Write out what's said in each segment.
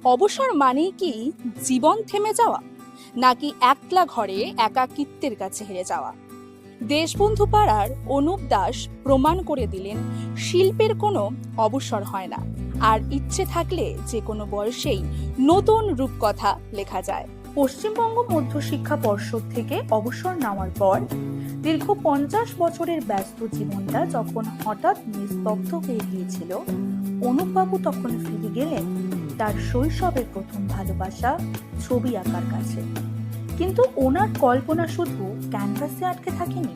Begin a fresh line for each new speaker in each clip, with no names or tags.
অবসর মানেই কি জীবন থেমে যাওয়া, নাকি একলা ঘরে একাকিত্বের কাছে হেরে যাওয়া? দেশবন্ধু পাড়ার অনুপ দাস প্রমাণ করে দিলেন শিল্পের কোনো অবসর হয় না, আর ইচ্ছে থাকলে যে কোনো বয়সেই নতুন রূপকথা লেখা যায়। পশ্চিমবঙ্গ মধ্যশিক্ষা পর্ষদ থেকে অবসর নেওয়ার পর দীর্ঘ 50 বছরের ব্যস্ত জীবনটা যখন হঠাৎ নিস্তব্ধ হয়ে গিয়েছিল, অনুপবাবু তখন ফিরে গেলেন তার শৈশবের প্রথম ভালোবাসা ছবি আঁকার কাছে। কিন্তু ওনার কল্পনা শুধু ক্যানভাসে আটকে থাকেনি।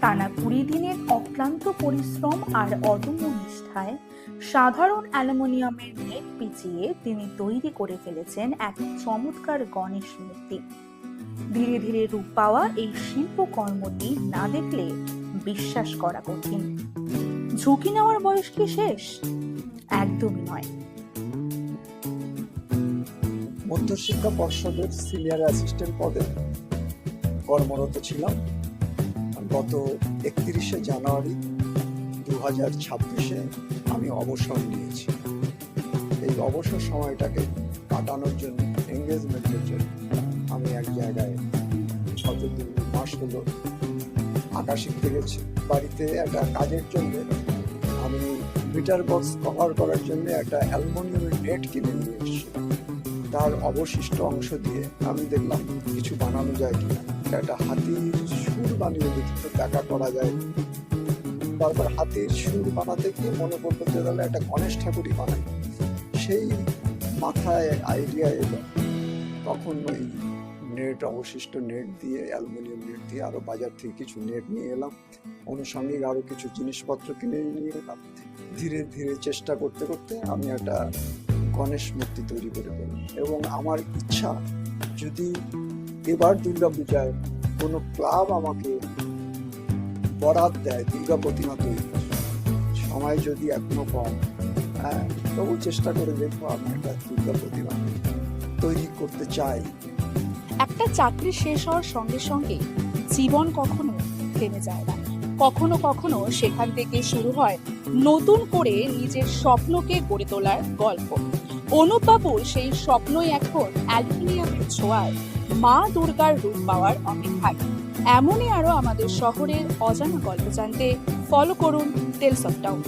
টানা 20 দিনের অক্লান্ত পরিশ্রম আর অদম্য নিষ্ঠায় সাধারণ অ্যালুমিনিয়ামের নেট পিচিয়ে তিনি তৈরি করে ফেলেছেন এক চমৎকার গণেশ মূর্তি। ধীরে ধীরে রূপ পাওয়া এই শিল্পকর্মটি না দেখলে বিশ্বাস করা কঠিন। ঝুঁকি নেওয়ার বয়স কি শেষ? একদমই নয়।
মধ্যশিক্ষা পর্ষদের সিনিয়র অ্যাসিস্ট্যান্ট পদে কর্মরত ছিলাম। গত 31শে জানুয়ারি 2026-এ আমি অবসর নিয়েছি। এই অবসর সময়টাকে কাটানোর জন্য, এঙ্গেজমেন্টের জন্য আমি এক জায়গায় গত 2 মাস হলো আঁকা শিখতে গেছি। বাড়িতে একটা কাজের জন্য আমি মিটার বক্স কভার করার জন্য একটা অ্যালুমিনিয়ামের নেট কিনে নিয়ে এসেছিলাম। তার অবশিষ্ট অংশ দিয়ে আমি দেখলাম কিছু বানানো যায় কিনা। একটা হাতির সুর বানিয়ে দেখি তো দেখা করা যায়। তারপর হাতির সুর বানাতে গিয়ে মনে পড়লো যে তাহলে একটা গণেশ ঠাকুরই বানাই। সেই মাথায় আইডিয়া এলো। তখন ওই নেট, অবশিষ্ট নেট দিয়ে, অ্যালুমিনিয়াম নেট দিয়ে আরো বাজার থেকে কিছু নেট নিয়ে এলাম। অনুষঙ্গিক আরো কিছু জিনিসপত্র কিনে নিয়ে এলাম। ধীরে ধীরে চেষ্টা করতে করতে আমি একটা গণেশ মূর্তি তৈরি করে ফেলি। এবং আমার ইচ্ছা, যদি এবার দুর্গাপূজায় কোনো ক্লাব আমাকে বরাদ দেয় দুর্গা প্রতিমা তৈরি, সময় যদি এখনো কম, তবু চেষ্টা করে দেখবো আমি একটা দুর্গা প্রতিমা তৈরি করতে চাই।
একটা চাকরি শেষ হওয়ার সঙ্গে সঙ্গে জীবন কখনো থেমে যায় না। কখনো কখনো সেখান থেকে শুরু হয় নতুন করে নিজের স্বপ্নকে গড়ে তোলার গল্প। অনুপবাবুর সেই স্বপ্নই এখন অ্যালুমিনিয়ামের ছোঁয়ায় মা দুর্গার রূপ পাওয়ার অপেক্ষায়। এমনই আরো আমাদের শহরের অজানা গল্প জানতে ফলো করুন টেলস অফ টাউন।